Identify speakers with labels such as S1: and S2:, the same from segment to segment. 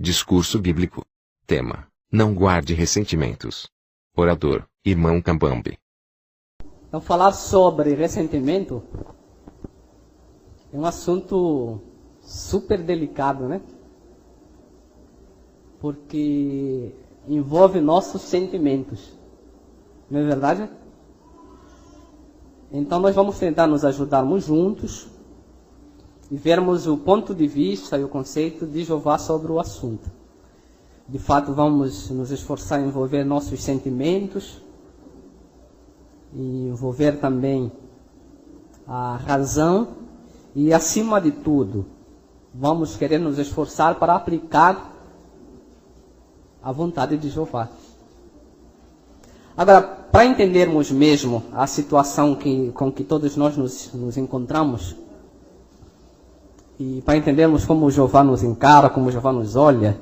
S1: Discurso bíblico. Tema: não guarde ressentimentos. Orador: Irmão Cambambe.
S2: Então, falar sobre ressentimento é um assunto super delicado, né? Porque envolve nossos sentimentos. Não é verdade? Então, nós vamos tentar nos ajudarmos juntos e vermos o ponto de vista e o conceito de Jeová sobre o assunto. De fato, vamos nos esforçar em envolver nossos sentimentos e envolver também a razão e, acima de tudo, vamos querer nos esforçar para aplicar a vontade de Jeová. Agora, para entendermos mesmo a situação com que todos nós nos encontramos, e para entendermos como Jeová nos encara, como Jeová nos olha,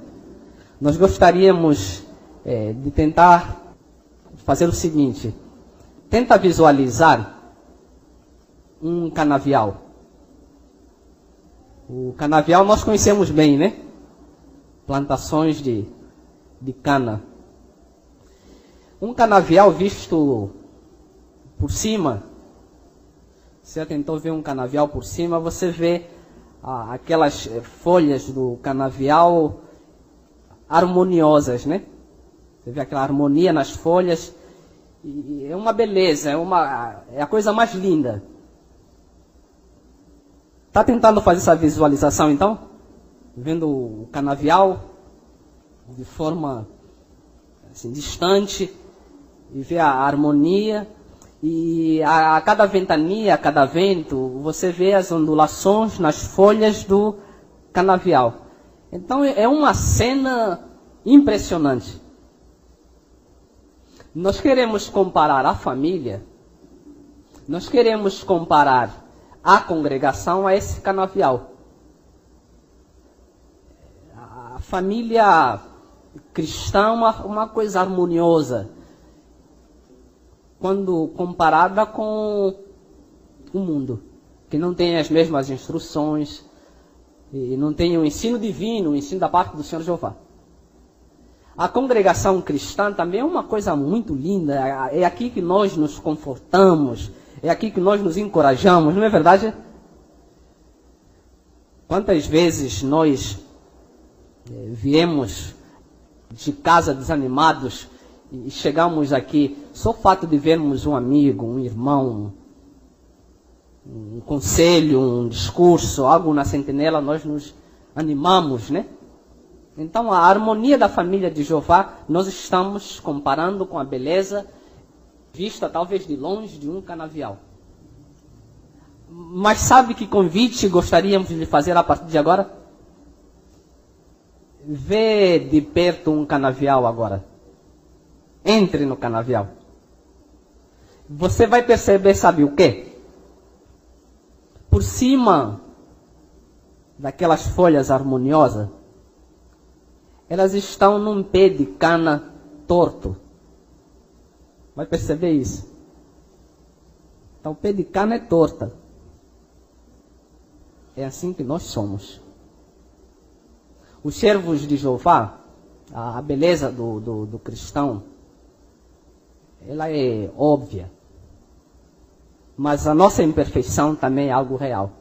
S2: nós gostaríamos de tentar fazer o seguinte: tenta visualizar um canavial. O canavial nós conhecemos bem, né? Plantações de cana. Um canavial visto por cima, você já tentou ver um canavial por cima, você vê aquelas folhas do canavial harmoniosas, né? Você vê aquela harmonia nas folhas, e é uma beleza, é a coisa mais linda. Está tentando fazer essa visualização, então? Vendo o canavial de forma assim, distante, e ver a harmonia, e a cada ventania, a cada vento, você vê as ondulações nas folhas do canavial. Então é uma cena impressionante. Nós queremos comparar a família, nós queremos comparar a congregação a esse canavial. A família cristã é uma coisa harmoniosa quando comparada com o mundo, que não tem as mesmas instruções e não tem o ensino divino, o ensino da parte do Senhor Jeová. A congregação cristã também é uma coisa muito linda, é aqui que nós nos confortamos, é aqui que nós nos encorajamos, não é verdade? Quantas vezes nós viemos de casa desanimados e chegamos aqui, só o fato de vermos um amigo, um irmão, um conselho, um discurso, algo na sentinela, nós nos animamos, né? Então, a harmonia da família de Jeová, nós estamos comparando com a beleza vista talvez de longe de um canavial. Mas sabe que convite gostaríamos de lhe fazer a partir de agora? Vê de perto um canavial agora. Entre no canavial. Você vai perceber, sabe o quê? Por cima daquelas folhas harmoniosas, elas estão num pé de cana torto. Vai perceber isso? Então o pé de cana é torta. É assim que nós somos. Os servos de Jeová, a beleza do cristão, ela é óbvia. Mas a nossa imperfeição também é algo real.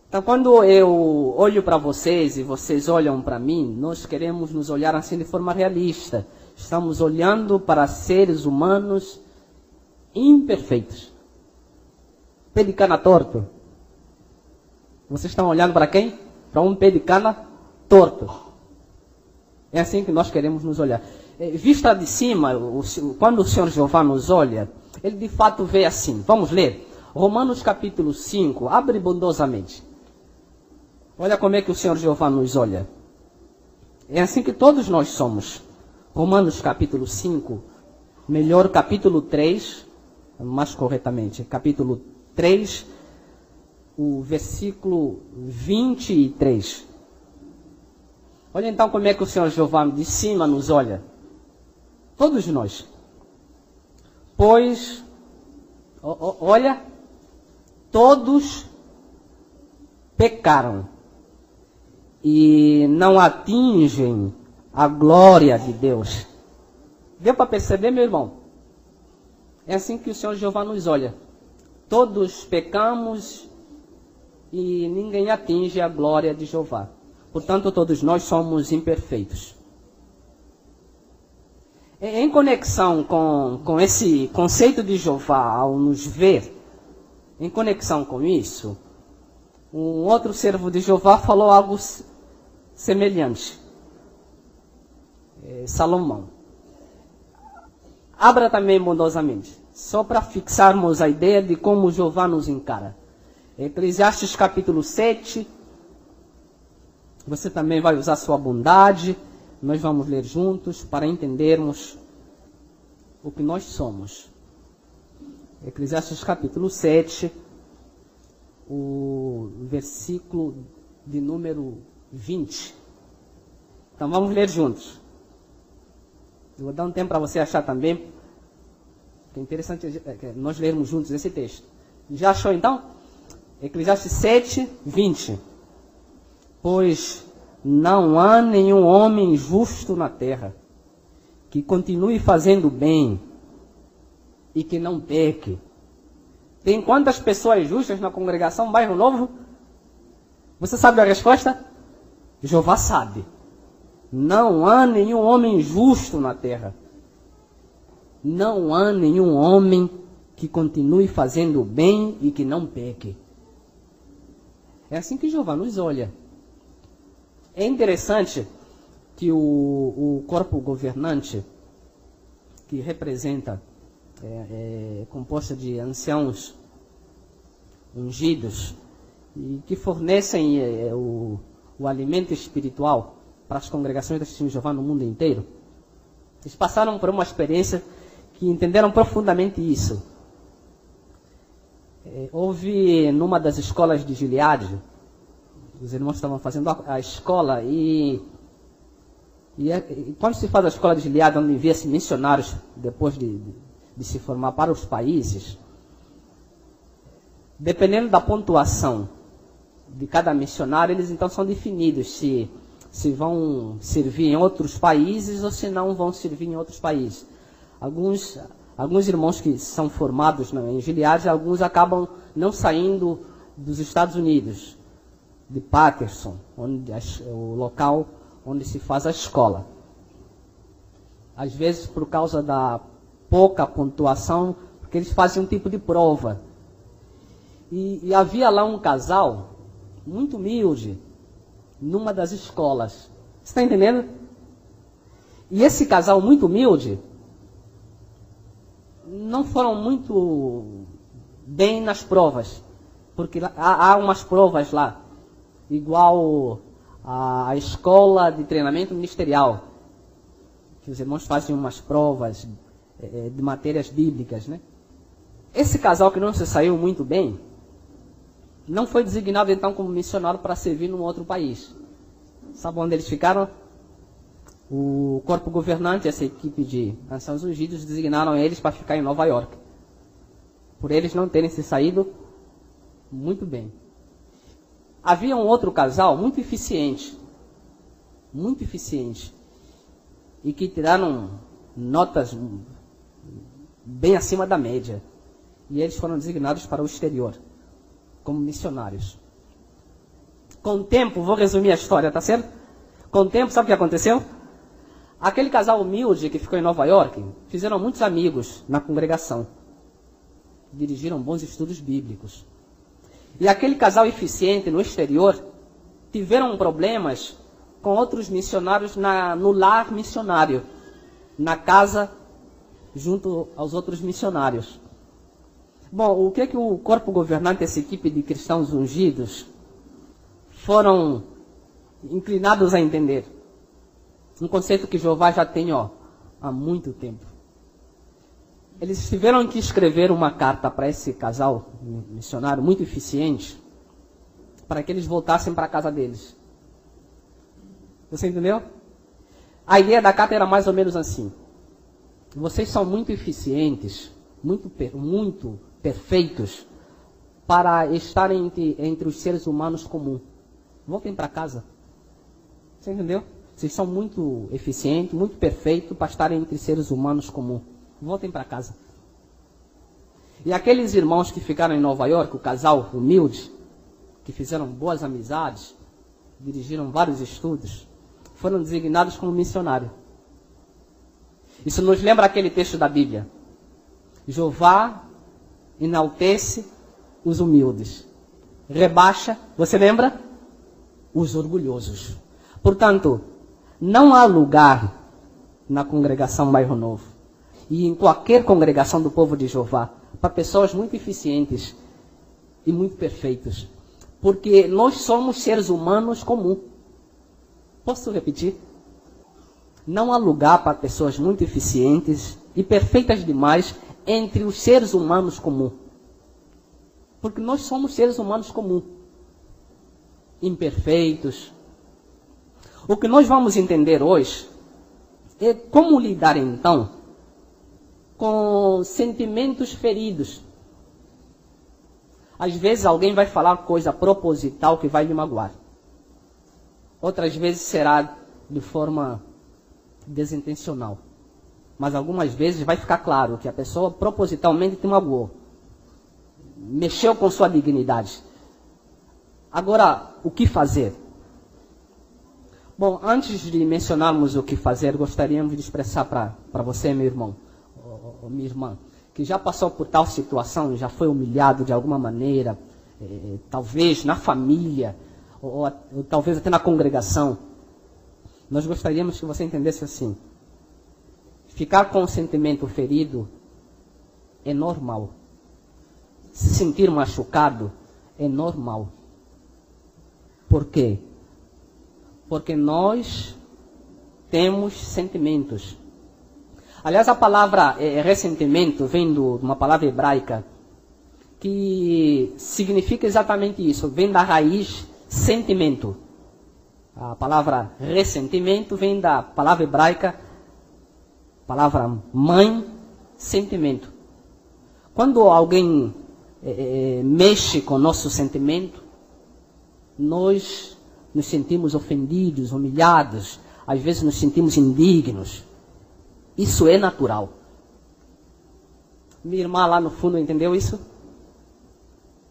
S2: Então, quando eu olho para vocês e vocês olham para mim, nós queremos nos olhar assim de forma realista. Estamos olhando para seres humanos imperfeitos. Pé de cana torto. Vocês estão olhando para quem? Para um pé de cana torto. É assim que nós queremos nos olhar. Vista de cima, quando o Senhor Jeová nos olha, Ele de fato vê assim. Vamos ler? Romanos capítulo 5, abre bondosamente. Olha como é que o Senhor Jeová nos olha. É assim que todos nós somos. Romanos capítulo 5, melhor capítulo 3, mais corretamente, capítulo 3, o versículo 23. Olha então como é que o Senhor Jeová de cima nos olha. Todos nós. Pois, olha, todos pecaram e não atingem a glória de Deus. Deu para perceber, meu irmão? É assim que o Senhor Jeová nos olha. Todos pecamos e ninguém atinge a glória de Jeová. Portanto, todos nós somos imperfeitos. Em conexão com esse conceito de Jeová, ao nos ver, em conexão com isso, um outro servo de Jeová falou algo semelhante. Salomão. Abra também bondosamente, só para fixarmos a ideia de como Jeová nos encara. Eclesiastes capítulo 7, você também vai usar sua bondade, nós vamos ler juntos para entendermos o que nós somos. Eclesiastes capítulo 7, o versículo de número 20. Então vamos ler juntos. Eu vou dar um tempo para você achar também. É interessante nós lermos juntos esse texto. Já achou então? Eclesiastes 7, 20. Pois não há nenhum homem justo na terra que continue fazendo bem e que não peque. Tem quantas pessoas justas na congregação Bairro Novo? Você sabe a resposta? Jeová sabe. Não há nenhum homem justo na terra. Não há nenhum homem que continue fazendo bem e que não peque. É assim que Jeová nos olha. É interessante que o corpo governante, que representa, composto de anciãos ungidos, e que fornecem o alimento espiritual para as congregações da Testemunho de Jeová no mundo inteiro, eles passaram por uma experiência que entenderam profundamente isso. Houve numa das escolas de Gileade, os irmãos estavam fazendo a escola e quando se faz a escola de Gileade, onde envia-se missionários depois de se formar para os países, dependendo da pontuação de cada missionário, eles então são definidos se vão servir em outros países ou se não vão servir em outros países. Alguns irmãos que são formados em Gileade, alguns acabam não saindo dos Estados Unidos, de Patterson, o local onde se faz a escola. Às vezes por causa da pouca pontuação, porque eles fazem um tipo de prova. E havia lá um casal muito humilde numa das escolas. Você está entendendo? E esse casal muito humilde não foram muito bem nas provas, porque há umas provas lá, igual a escola de treinamento ministerial, que os irmãos fazem umas provas de matérias bíblicas, né? Esse casal que não se saiu muito bem, não foi designado então como missionário para servir num outro país. Sabe onde eles ficaram? O corpo governante, essa equipe de anciãos ungidos, designaram eles para ficar em Nova York, por eles não terem se saído muito bem. Havia um outro casal muito eficiente, e que tiraram notas bem acima da média, e eles foram designados para o exterior como missionários. Com o tempo, vou resumir a história, tá certo? Com o tempo, sabe o que aconteceu? Aquele casal humilde que ficou em Nova York, fizeram muitos amigos na congregação. Dirigiram bons estudos bíblicos. E aquele casal eficiente no exterior, tiveram problemas com outros missionários no lar missionário, na casa, junto aos outros missionários. Bom, o que o corpo governante, essa equipe de cristãos ungidos, foram inclinados a entender? Um conceito que Jeová já tem há muito tempo. Eles tiveram que escrever uma carta para esse casal missionário muito eficiente, para que eles voltassem para a casa deles. Você entendeu? A ideia da carta era mais ou menos assim: vocês são muito eficientes, muito perfeitos para estarem entre os seres humanos comuns. Voltem para casa. Você entendeu? Vocês são muito eficientes, muito perfeitos para estarem entre seres humanos comuns. Voltem para casa. E aqueles irmãos que ficaram em Nova York, o casal humilde, que fizeram boas amizades, dirigiram vários estudos, foram designados como missionários. Isso nos lembra aquele texto da Bíblia. Jeová enaltece os humildes. Rebaixa, você lembra? Os orgulhosos. Portanto, não há lugar na congregação Bairro Novo e em qualquer congregação do povo de Jeová para pessoas muito eficientes e muito perfeitos. Porque nós somos seres humanos comuns. Posso repetir? Não há lugar para pessoas muito eficientes e perfeitas demais entre os seres humanos comuns. Porque nós somos seres humanos comuns. Imperfeitos. O que nós vamos entender hoje é como lidar então com sentimentos feridos. Às vezes alguém vai falar coisa proposital que vai lhe magoar. Outras vezes será de forma desintencional. Mas algumas vezes vai ficar claro que a pessoa propositalmente te magoou. Mexeu com sua dignidade. Agora, o que fazer? Bom, antes de mencionarmos o que fazer, gostaríamos de expressar para você, meu irmão, ou minha irmã, que já passou por tal situação, já foi humilhado de alguma maneira, talvez na família, ou talvez até na congregação. Nós gostaríamos que você entendesse assim. Ficar com o sentimento ferido é normal. Se sentir machucado é normal. Por quê? Porque nós temos sentimentos. Aliás, a palavra ressentimento vem de uma palavra hebraica que significa exatamente isso. Vem da raiz sentimento. A palavra ressentimento vem da palavra hebraica, palavra mãe, sentimento. Quando alguém mexe com o nosso sentimento, nós nos sentimos ofendidos, humilhados, às vezes nos sentimos indignos. Isso é natural. Minha irmã lá no fundo entendeu isso?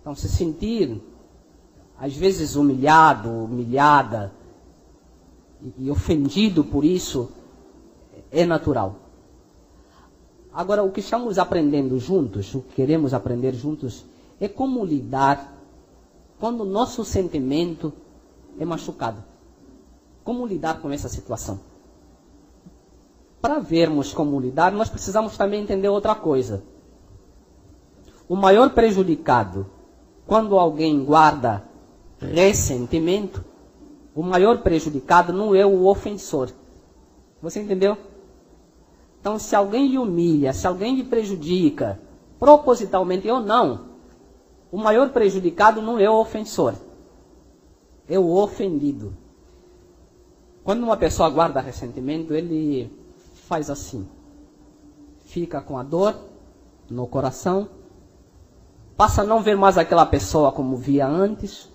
S2: Então, se sentir, às vezes, humilhado, humilhada e ofendido por isso, é natural. Agora, o que estamos aprendendo juntos, o que queremos aprender juntos, é como lidar quando o nosso sentimento é machucado. Como lidar com essa situação? Para vermos como lidar, nós precisamos também entender outra coisa. O maior prejudicado, quando alguém guarda ressentimento, o maior prejudicado não é o ofensor. Você entendeu? Então, se alguém lhe humilha, se alguém lhe prejudica, propositalmente ou não, o maior prejudicado não é o ofensor, é o ofendido. Quando uma pessoa guarda ressentimento, ele faz assim. Fica com a dor no coração, passa a não ver mais aquela pessoa como via antes,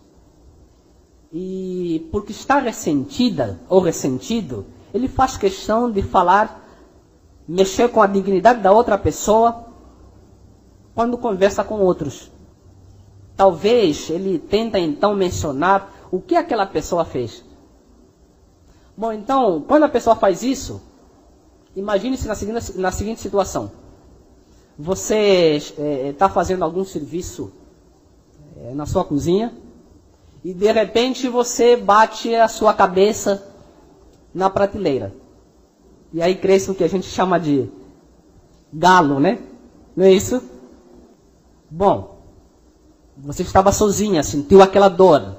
S2: e porque está ressentida ou ressentido, ele faz questão de falar, mexer com a dignidade da outra pessoa quando conversa com outros. Talvez ele tenta então mencionar o que aquela pessoa fez. Bom, então, quando a pessoa faz isso, imagine-se na seguinte situação. Você está fazendo algum serviço na sua cozinha e de repente você bate a sua cabeça na prateleira. E aí cresce o que a gente chama de galo, né? Não é isso? Bom, você estava sozinha, sentiu aquela dor.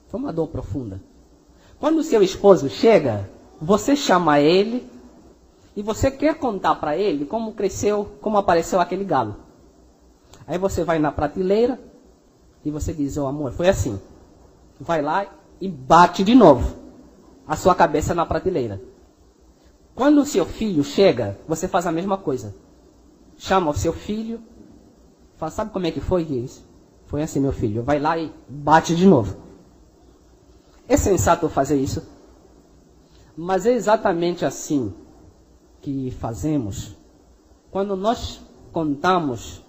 S2: Foi uma dor profunda. Quando o seu esposo chega, você chama ele e você quer contar para ele como cresceu, como apareceu aquele galo. Aí você vai na prateleira e você diz, oh, amor, foi assim. Vai lá e bate de novo a sua cabeça na prateleira. Quando o seu filho chega, você faz a mesma coisa. Chama o seu filho, fala, sabe como é que foi isso? Foi assim, meu filho. Vai lá e bate de novo. É sensato fazer isso? Mas é exatamente assim que fazemos quando nós contamos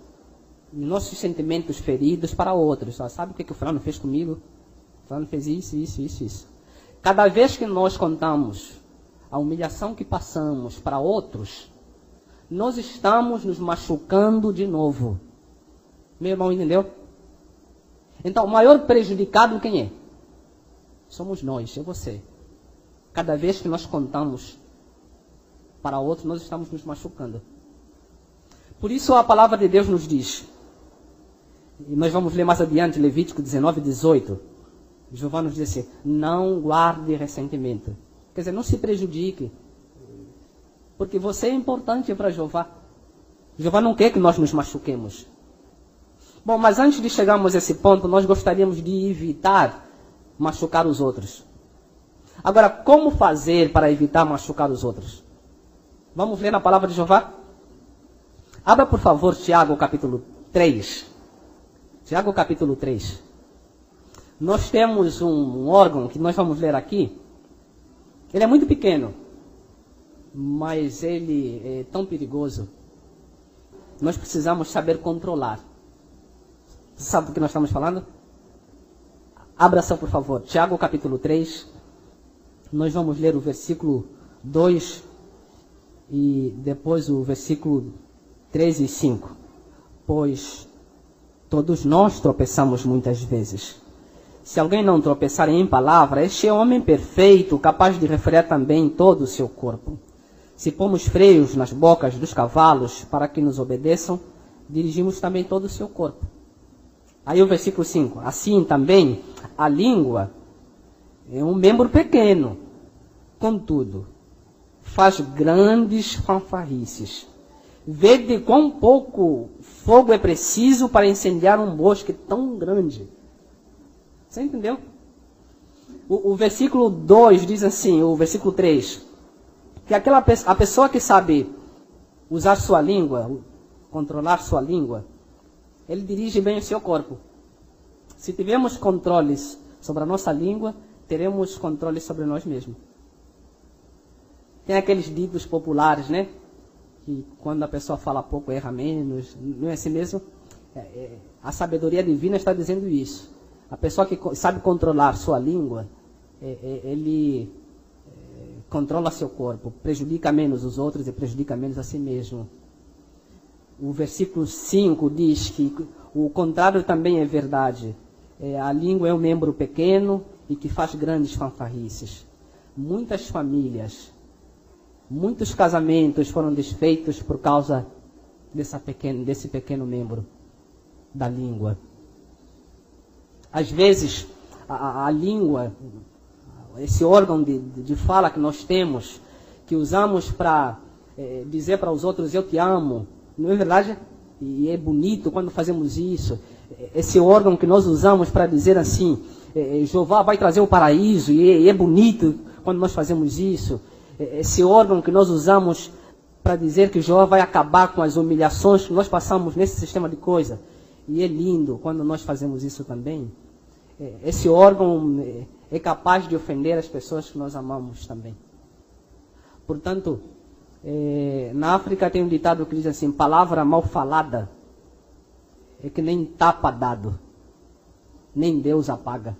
S2: nossos sentimentos feridos para outros. Sabe o que o fulano fez comigo? O fulano fez isso. Cada vez que nós contamos a humilhação que passamos para outros, nós estamos nos machucando de novo. Meu irmão, entendeu? Então, o maior prejudicado quem é? Somos nós, é você. Cada vez que nós contamos para outros, nós estamos nos machucando. Por isso a palavra de Deus nos diz, e nós vamos ler mais adiante, Levítico 19, 18. Jeová nos diz assim, não guarde ressentimento. Quer dizer, não se prejudique. Porque você é importante para Jeová. Jeová não quer que nós nos machuquemos. Bom, mas antes de chegarmos a esse ponto, nós gostaríamos de evitar machucar os outros. Agora, como fazer para evitar machucar os outros? Vamos ler na palavra de Jeová? Abra, por favor, Tiago, capítulo 3. Tiago, capítulo 3. Nós temos um órgão que nós vamos ler aqui. Ele é muito pequeno, mas ele é tão perigoso. Nós precisamos saber controlar. Você sabe do que nós estamos falando? Abra só, por favor, Tiago capítulo 3. Nós vamos ler o versículo 2 e depois o versículo 3 e 5. Pois todos nós tropeçamos muitas vezes. Se alguém não tropeçar em palavra, este é homem perfeito, capaz de refrear também todo o seu corpo. Se pomos freios nas bocas dos cavalos para que nos obedeçam, dirigimos também todo o seu corpo. Aí o versículo 5. Assim também, a língua é um membro pequeno, contudo, faz grandes fanfarrices. Vede quão pouco fogo é preciso para incendiar um bosque tão grande. Você entendeu? O versículo 2 diz assim, o versículo 3, que a pessoa que sabe usar sua língua, controlar sua língua, ele dirige bem o seu corpo. Se tivermos controles sobre a nossa língua, teremos controle sobre nós mesmos. Tem aqueles ditos populares, né? Que quando a pessoa fala pouco, erra menos. Não é assim mesmo? A sabedoria divina está dizendo isso. A pessoa que sabe controlar sua língua, ele controla seu corpo, prejudica menos os outros e prejudica menos a si mesmo. O versículo 5 diz que o contrário também é verdade. A língua é um membro pequeno e que faz grandes fanfarrices. Muitas famílias, muitos casamentos foram desfeitos por causa desse pequeno membro da língua. Às vezes, a língua, esse órgão de fala que nós temos, que usamos para dizer para os outros, eu te amo, não é verdade? E é bonito quando fazemos isso. Esse órgão que nós usamos para dizer assim, Jeová vai trazer o paraíso, e é bonito quando nós fazemos isso. Esse órgão que nós usamos para dizer que Jeová vai acabar com as humilhações que nós passamos nesse sistema de coisa. E é lindo quando nós fazemos isso também. Esse órgão é capaz de ofender as pessoas que nós amamos também. Portanto, na África tem um ditado que diz assim, palavra mal falada é que nem tapa dado, nem Deus apaga.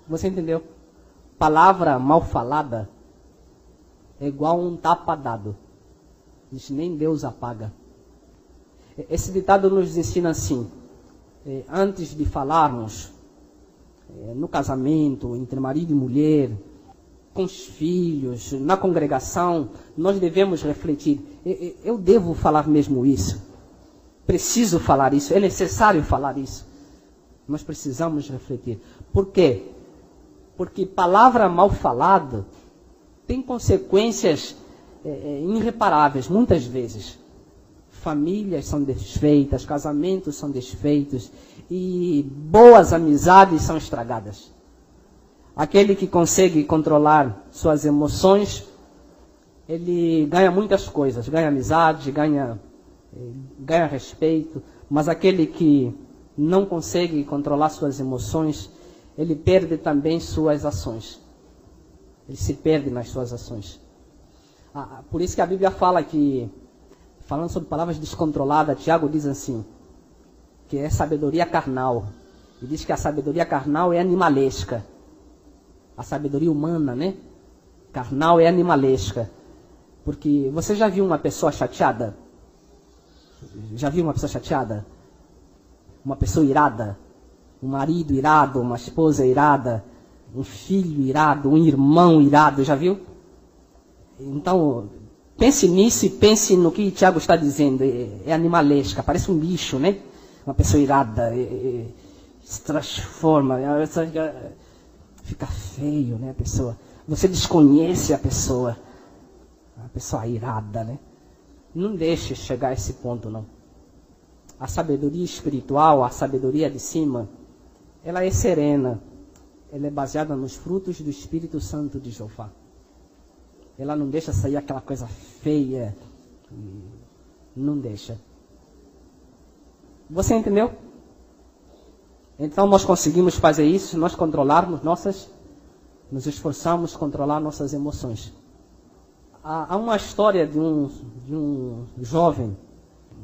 S2: Você entendeu? Palavra mal falada é igual a um tapa dado. Diz, nem Deus apaga. Esse ditado nos ensina assim, antes de falarmos no casamento, entre marido e mulher, com os filhos, na congregação, nós devemos refletir. Eu devo falar mesmo isso? Preciso falar isso? É necessário falar isso? Nós precisamos refletir. Por quê? Porque palavra mal falada tem consequências irreparáveis, muitas vezes. Famílias são desfeitas, casamentos são desfeitos e boas amizades são estragadas. Aquele que consegue controlar suas emoções, ele ganha muitas coisas, ganha amizade, ganha respeito, mas aquele que não consegue controlar suas emoções, ele perde também suas ações. Ele se perde nas suas ações. Por isso que a Bíblia fala que, falando sobre palavras descontroladas, Tiago diz assim, que é sabedoria carnal. E diz que a sabedoria carnal é animalesca. A sabedoria humana, né? Carnal é animalesca. Porque você já viu uma pessoa chateada? Já viu uma pessoa chateada? Uma pessoa irada? Um marido irado, uma esposa irada, um filho irado, um irmão irado, já viu? Então, pense nisso e pense no que Tiago está dizendo. É animalesca, parece um bicho, né? Uma pessoa irada, se transforma, fica feio, né? A pessoa, você desconhece a pessoa irada, né? Não deixe chegar a esse ponto, não. A sabedoria espiritual, a sabedoria de cima, ela é serena. Ela é baseada nos frutos do Espírito Santo de Jeová. Ela não deixa sair aquela coisa feia. Não deixa. Você entendeu? Então nós conseguimos fazer isso, nós controlarmos nos esforçamos a controlar nossas emoções. Há uma história de um jovem,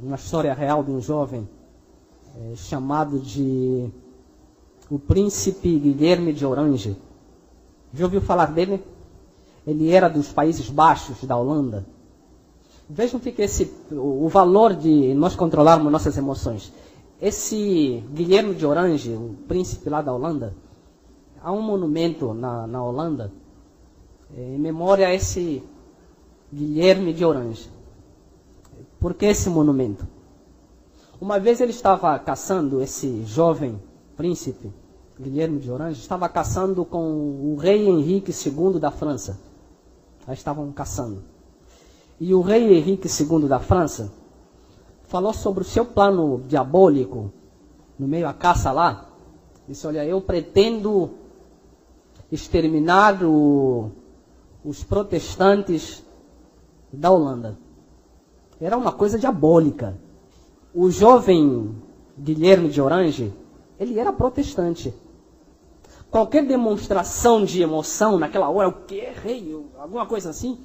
S2: uma história real de um jovem chamado de o príncipe Guilherme de Orange. Já ouviu falar dele? Ele era dos Países Baixos, da Holanda. Vejam que o valor de nós controlarmos nossas emoções. Esse Guilherme de Orange, o príncipe lá da Holanda, há um monumento na Holanda em memória a esse Guilherme de Orange. Por que esse monumento? Uma vez ele estava caçando, esse jovem príncipe, Guilherme de Orange, estava caçando com o rei Henrique II da França. Eles estavam caçando. E o rei Henrique II da França falou sobre o seu plano diabólico, no meio da caça lá. Disse, olha, eu pretendo exterminar os protestantes da Holanda. Era uma coisa diabólica. O jovem Guilherme de Orange, ele era protestante. Qualquer demonstração de emoção naquela hora, o que, rei, alguma coisa assim,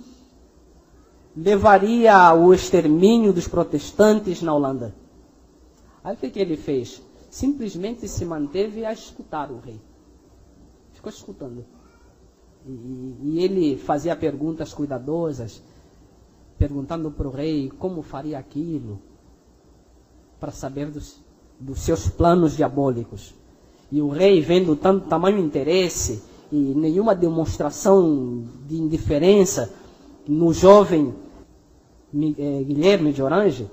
S2: levaria ao extermínio dos protestantes na Holanda. Aí o que ele fez? Simplesmente se manteve a escutar o rei. Ficou escutando. E ele fazia perguntas cuidadosas, perguntando para o rei como faria aquilo, para saber dos seus planos diabólicos. E o rei, vendo tanto tamanho interesse e nenhuma demonstração de indiferença no jovem Guilherme de Orange,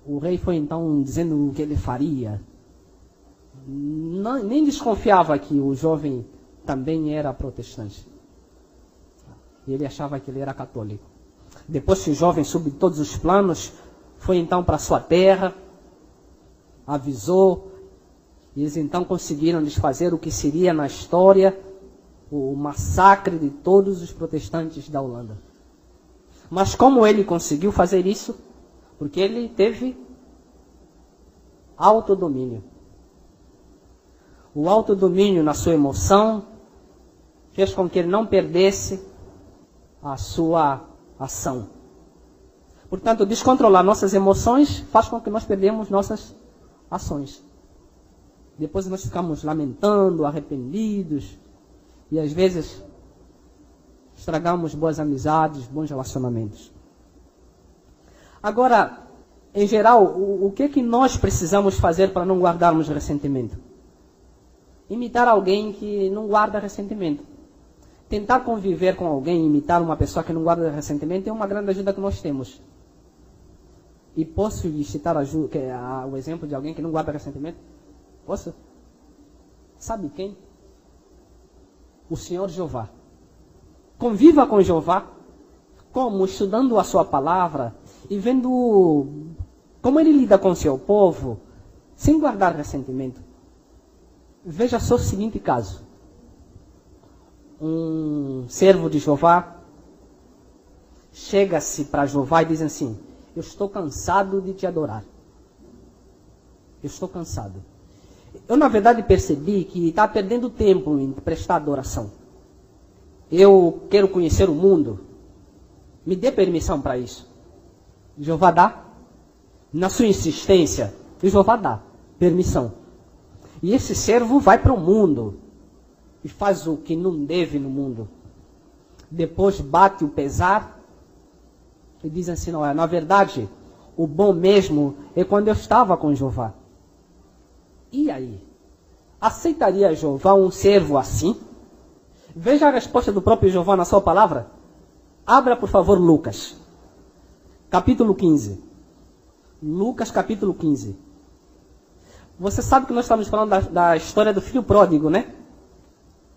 S2: o rei foi então dizendo o que ele faria. Nem desconfiava que o jovem também era protestante. E ele achava que ele era católico. Depois que o jovem soube todos os planos, foi então para sua terra, avisou, e eles então conseguiram desfazer o que seria na história o massacre de todos os protestantes da Holanda. Mas como ele conseguiu fazer isso? Porque ele teve autodomínio. O autodomínio na sua emoção fez com que ele não perdesse a sua ação. Portanto, descontrolar nossas emoções faz com que nós perdemos nossas ações. Depois nós ficamos lamentando, arrependidos, e às vezes estragamos boas amizades, bons relacionamentos. Agora, em geral, o que nós precisamos fazer para não guardarmos ressentimento? Imitar alguém que não guarda ressentimento. Tentar conviver com alguém, imitar uma pessoa que não guarda ressentimento é uma grande ajuda que nós temos. E posso lhe citar o exemplo de alguém que não guarda ressentimento? Posso? Sabe quem? O Senhor Jeová. Conviva com Jeová. Como? Estudando a sua palavra e vendo como ele lida com o seu povo, sem guardar ressentimento. Veja só o seguinte caso. Um servo de Jeová chega-se para Jeová e diz assim, eu estou cansado de te adorar. Eu estou cansado. Eu, na verdade, percebi que está perdendo tempo em prestar adoração. eu quero conhecer o mundo, me dê permissão para isso. Jeová dá. Na sua insistência, Jeová dá permissão. E esse servo vai para o mundo e faz o que não deve no mundo. Depois bate o pesar e diz assim, não é, na verdade, o bom mesmo é quando eu estava com Jeová. E aí? Aceitaria Jeová um servo assim? Veja a resposta do próprio Jeová na sua palavra. Abra, por favor, Lucas, capítulo 15. Lucas, capítulo 15. Você sabe que nós estamos falando da história do filho pródigo, né?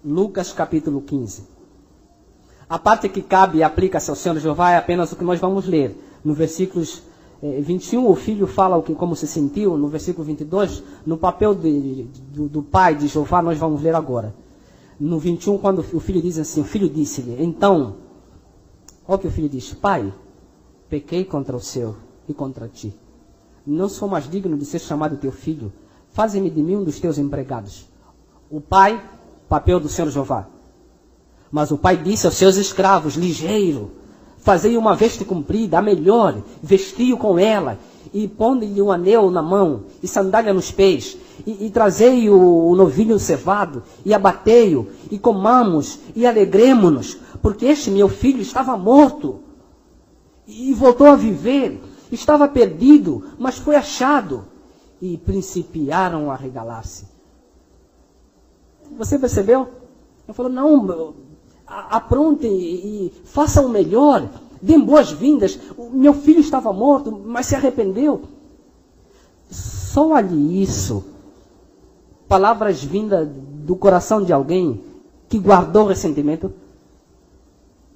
S2: Lucas, capítulo 15. A parte que cabe e aplica-se ao Senhor Jeová é apenas o que nós vamos ler. No versículos 21, o filho fala como se sentiu. No versículo 22, no papel do pai de Jeová, nós vamos ler agora. No 21, quando o filho diz assim, o filho disse-lhe, então, olha o que o filho diz, pai, pequei contra o Senhor e contra ti. Não sou mais digno de ser chamado teu filho. Faze-me de mim um dos teus empregados. O pai, papel do Senhor Jeová. Mas o pai disse aos seus escravos, ligeiro, fazei uma veste comprida, a melhor, vestiu com ela, e ponde-lhe um anel na mão, e sandália nos pés, e trazei o novilho cevado, e abatei-o, e comamos, e alegremo-nos, porque este meu filho estava morto, e voltou a viver, estava perdido, mas foi achado, e principiaram a regalar-se. Você percebeu? Ele falou, não, aprontem e façam o melhor, deem boas-vindas. O meu filho estava morto, mas se arrependeu. Só ali isso, palavras vindas do coração de alguém que guardou ressentimento.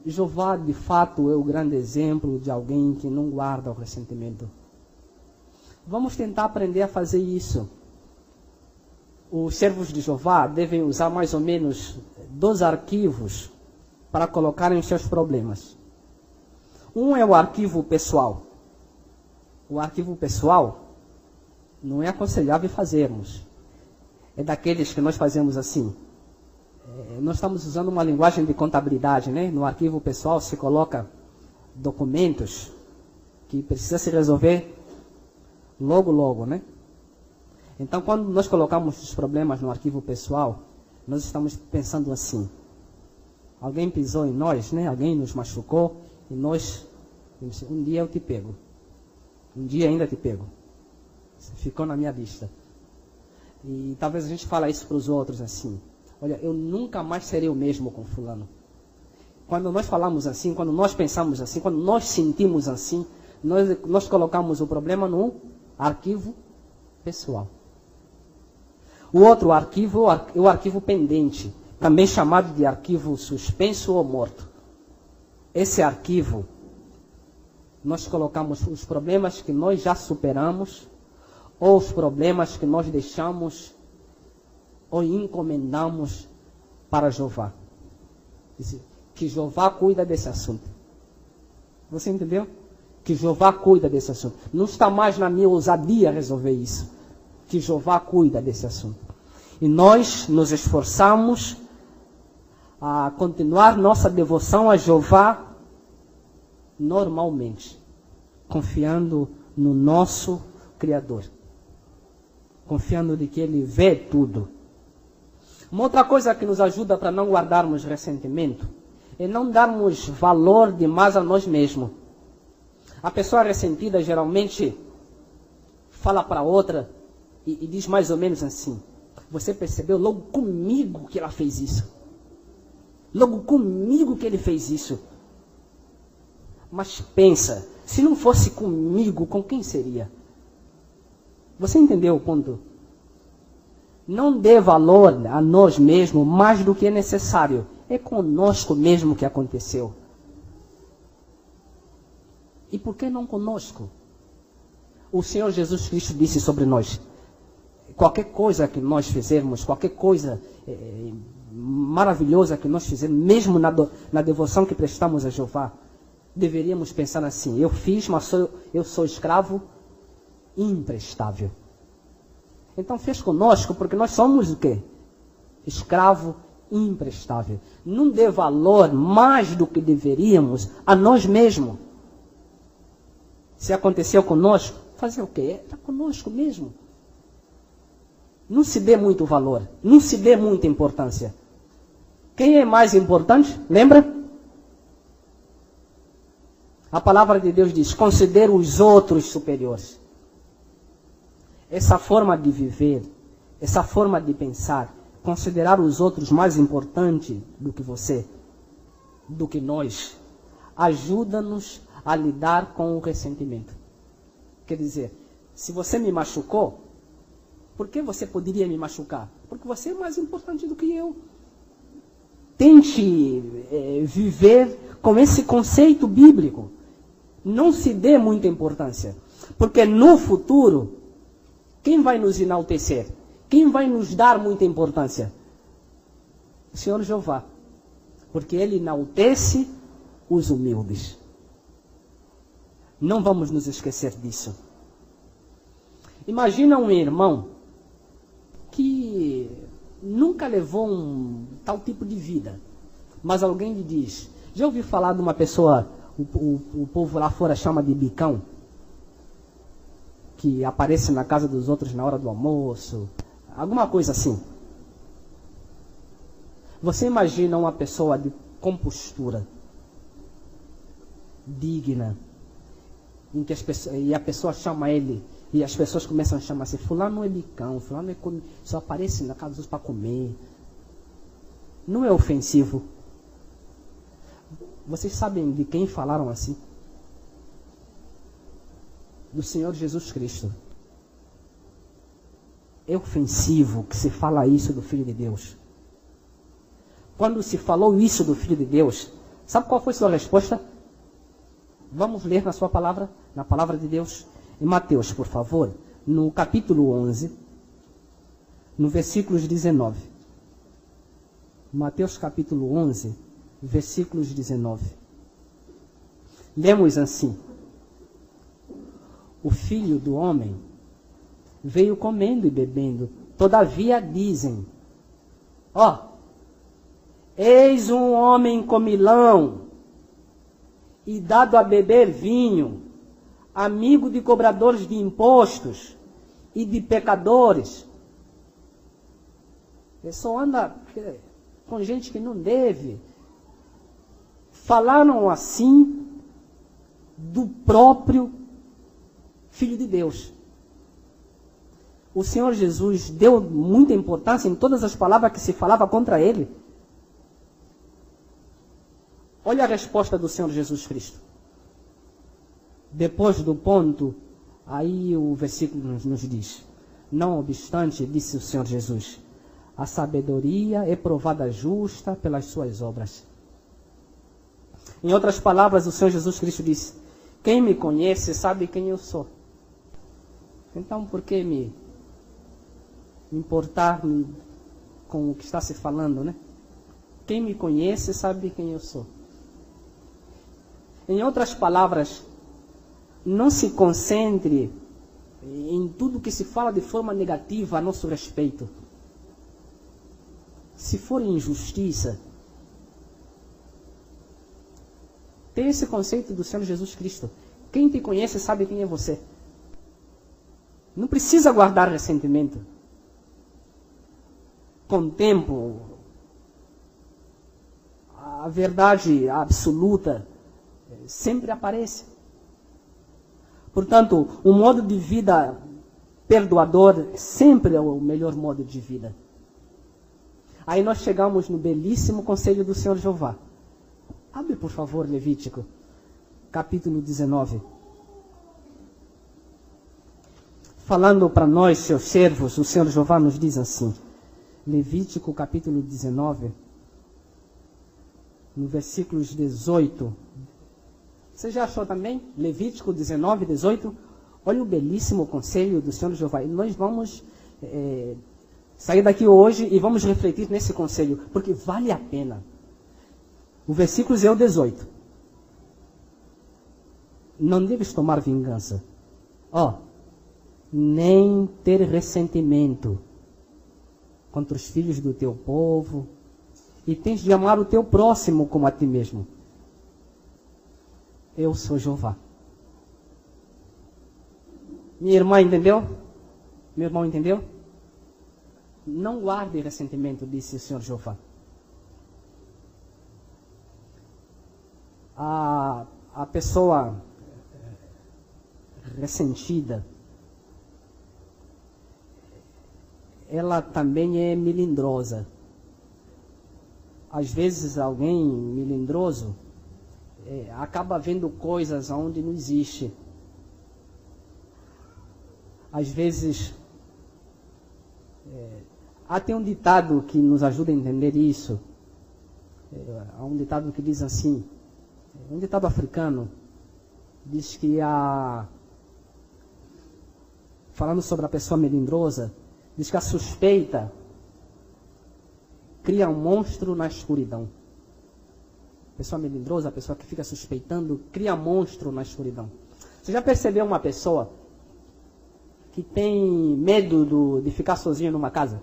S2: Jeová, de fato, é o grande exemplo de alguém que não guarda o ressentimento. Vamos tentar aprender a fazer isso. Os servos de Jeová devem usar mais ou menos 2 arquivos para colocarem os seus problemas. Um é o arquivo pessoal. O arquivo pessoal não é aconselhável fazermos. É daqueles que nós fazemos assim. Nós estamos usando uma linguagem de contabilidade, né? No arquivo pessoal se coloca documentos que precisa se resolver logo, né? Então, quando nós colocamos os problemas no arquivo pessoal, nós estamos pensando assim. Alguém pisou em nós, né? Alguém nos machucou e nós, um dia eu te pego. Um dia ainda te pego. Você ficou na minha vista. E talvez a gente fale isso para os outros assim. Olha, eu nunca mais serei o mesmo com fulano. Quando nós falamos assim, quando nós pensamos assim, quando nós sentimos assim, nós colocamos o problema no arquivo pessoal. O outro arquivo é o arquivo pendente, também chamado de arquivo suspenso ou morto. Esse arquivo, nós colocamos os problemas que nós já superamos, ou os problemas que nós deixamos ou encomendamos para Jeová. Que Jeová cuida desse assunto. Você entendeu? Que Jeová cuida desse assunto. Não está mais na minha ousadia resolver isso. Que Jeová cuida desse assunto. E nós nos esforçamos a continuar nossa devoção a Jeová normalmente, confiando no nosso Criador, confiando de que Ele vê tudo. Uma outra coisa que nos ajuda para não guardarmos ressentimento é não darmos valor demais a nós mesmos. A pessoa ressentida geralmente fala para outra e diz mais ou menos assim: você percebeu logo comigo que ela fez isso? Logo comigo que ele fez isso. Mas pensa, se não fosse comigo, com quem seria? Você entendeu o ponto? Não dê valor a nós mesmos mais do que é necessário. É conosco mesmo que aconteceu. E por que não conosco? O Senhor Jesus Cristo disse sobre nós: qualquer coisa que nós fizermos, qualquer coisa maravilhosa que nós fizermos, mesmo na devoção que prestamos a Jeová, deveríamos pensar assim: eu fiz, mas eu sou escravo imprestável. Então fez conosco, porque nós somos o quê? Escravo imprestável. Não dê valor mais do que deveríamos a nós mesmos. Se aconteceu conosco, fazer o quê? Era conosco mesmo. Não se dê muito valor, não se dê muita importância. Quem é mais importante? Lembra? A palavra de Deus diz, considere os outros superiores. Essa forma de viver, essa forma de pensar, considerar os outros mais importantes do que você, do que nós, ajuda-nos a lidar com o ressentimento. Quer dizer, se você me machucou, por que você poderia me machucar? Porque você é mais importante do que eu. Tente viver com esse conceito bíblico. Não se dê muita importância. Porque no futuro, quem vai nos enaltecer? Quem vai nos dar muita importância? O Senhor Jeová. Porque Ele enaltece os humildes. Não vamos nos esquecer disso. Imagina um irmão que nunca levou um tal tipo de vida. Mas alguém lhe diz, já ouviu falar de uma pessoa, o povo lá fora chama de bicão, que aparece na casa dos outros na hora do almoço, alguma coisa assim. Você imagina uma pessoa de compostura, digna, em que a pessoa chama ele, e as pessoas começam a chamar assim, fulano é bicão, fulano só aparece na casa dos outros para comer. Não é ofensivo. Vocês sabem de quem falaram assim? Do Senhor Jesus Cristo. É ofensivo que se fala isso do Filho de Deus. Quando se falou isso do Filho de Deus, sabe qual foi sua resposta? Vamos ler na sua palavra, na palavra de Deus. Em Mateus, por favor, no capítulo 11, no versículos 19. Mateus capítulo 11, versículos 19. Lemos assim. O Filho do Homem veio comendo e bebendo. Todavia dizem, eis um homem comilão e dado a beber vinho, amigo de cobradores de impostos e de pecadores. Ele só anda com gente que não deve. Falaram assim do próprio Filho de Deus. O Senhor Jesus deu muita importância em todas as palavras que se falava contra ele. Olha a resposta do Senhor Jesus Cristo. Depois do ponto, aí o versículo nos diz, não obstante, disse o Senhor Jesus, a sabedoria é provada justa pelas suas obras. Em outras palavras, o Senhor Jesus Cristo disse, quem me conhece sabe quem eu sou. Então, por que me importar com o que está se falando, né? Quem me conhece sabe quem eu sou. Em outras palavras, não se concentre em tudo que se fala de forma negativa a nosso respeito. Se for injustiça, tem esse conceito do Senhor Jesus Cristo. Quem te conhece sabe quem é você. Não precisa guardar ressentimento. Com o tempo, a verdade absoluta sempre aparece. Portanto, o modo de vida perdoador sempre é o melhor modo de vida. Aí nós chegamos no belíssimo conselho do Senhor Jeová. Abre, por favor, Levítico, capítulo 19. Falando para nós, seus servos, o Senhor Jeová nos diz assim. Levítico, capítulo 19, no versículos 18. Você já achou também? Levítico 19, 18. Olha o belíssimo conselho do Senhor Jeová. E nós vamos sair daqui hoje e vamos refletir nesse conselho, porque vale a pena. O versículo é o 18. Não deves tomar vingança. Nem ter ressentimento contra os filhos do teu povo, E tens de amar o teu próximo como a ti mesmo. Eu sou Jeová. Minha irmã entendeu? Meu irmão entendeu? Não guarde ressentimento, disse o Senhor Jeová. A pessoa ressentida, ela também é melindrosa. Às vezes alguém melindroso acaba vendo coisas onde não existe. Às vezes, há tem um ditado que nos ajuda a entender isso. Há um ditado que diz assim, um ditado africano, diz que falando sobre a pessoa melindrosa, diz que a suspeita cria um monstro na escuridão. A pessoa melindrosa, a pessoa que fica suspeitando, cria um monstro na escuridão. Você já percebeu uma pessoa que tem medo de ficar sozinho numa casa?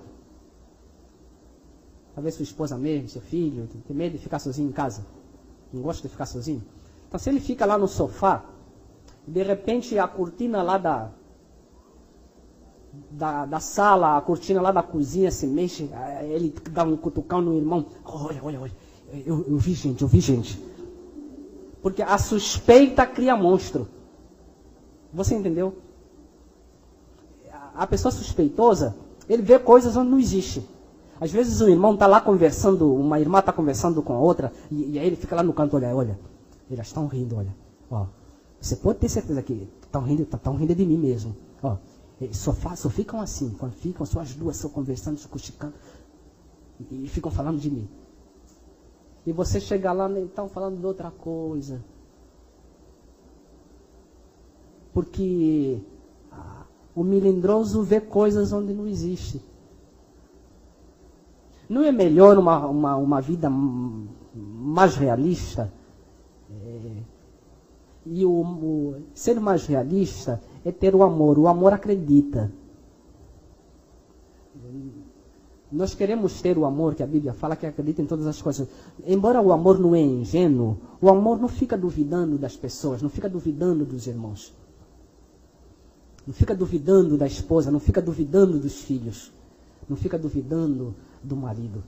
S2: Talvez sua esposa mesmo, seu filho, tem medo de ficar sozinho em casa. Não gosta de ficar sozinho. Então, se ele fica lá no sofá, de repente a cortina lá da sala, a cortina lá da cozinha se mexe, ele dá um cutucão no irmão. Olha, eu vi gente. Porque a suspeita cria monstro. Você entendeu? A pessoa suspeitosa, ele vê coisas onde não existe. Às vezes o irmão está lá conversando, uma irmã está conversando com a outra, e aí ele fica lá no canto, olha, elas estão rindo, olha. Ó, você pode ter certeza que estão rindo de mim mesmo. Ó, só ficam assim, quando ficam só as duas só conversando, só cochicando, e ficam falando de mim. E você chega lá e estão falando de outra coisa. Porque o melindroso vê coisas onde não existe. Não é melhor uma vida mais realista? E ser mais realista é ter o amor. O amor acredita. Nós queremos ter o amor que a Bíblia fala que acredita em todas as coisas. Embora o amor não é ingênuo, o amor não fica duvidando das pessoas, não fica duvidando dos irmãos. Não fica duvidando da esposa, não fica duvidando dos filhos. Não fica duvidando do marido.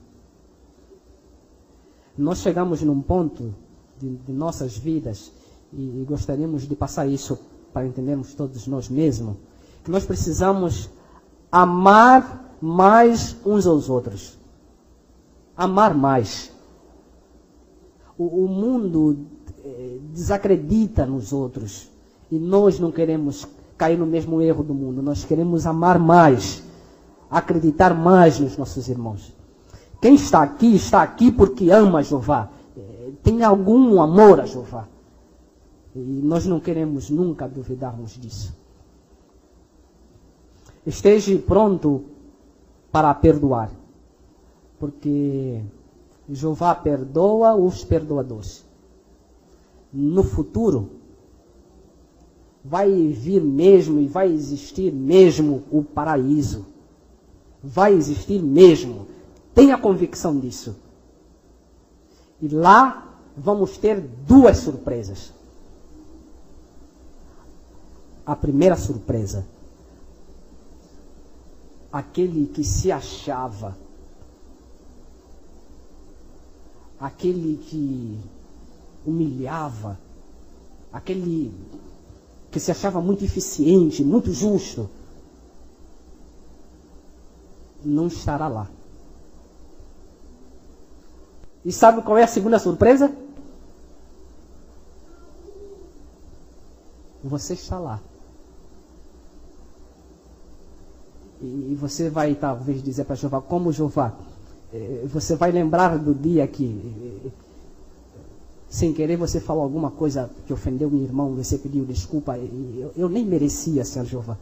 S2: Nós chegamos num ponto de nossas vidas, e gostaríamos de passar isso para entendermos todos nós mesmos, que nós precisamos amar mais uns aos outros. Amar mais. O mundo desacredita nos outros, e nós não queremos cair no mesmo erro do mundo. Nós queremos amar mais, acreditar mais nos nossos irmãos. Quem está aqui porque ama Jeová. Tem algum amor a Jeová. E nós não queremos nunca duvidarmos disso. Esteja pronto para perdoar. Porque Jeová perdoa os perdoadores. No futuro, vai vir mesmo e vai existir mesmo o paraíso. Vai existir mesmo. Tenha convicção disso. E lá vamos ter duas surpresas. A primeira surpresa. Aquele que se achava. Aquele que humilhava. Aquele que se achava muito eficiente, muito justo. Não estará lá. E sabe qual é a segunda surpresa? Você está lá. E você vai talvez dizer para Jeová, como Jeová, você vai lembrar do dia que, sem querer, você falou alguma coisa que ofendeu meu irmão, você pediu desculpa, eu nem merecia, Senhor Jeová.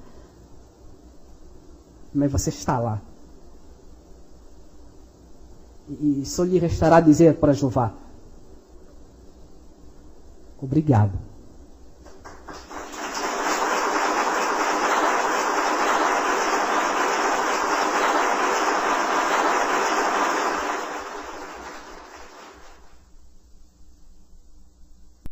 S2: Mas você está lá. E só lhe restará dizer para Jeová, obrigado.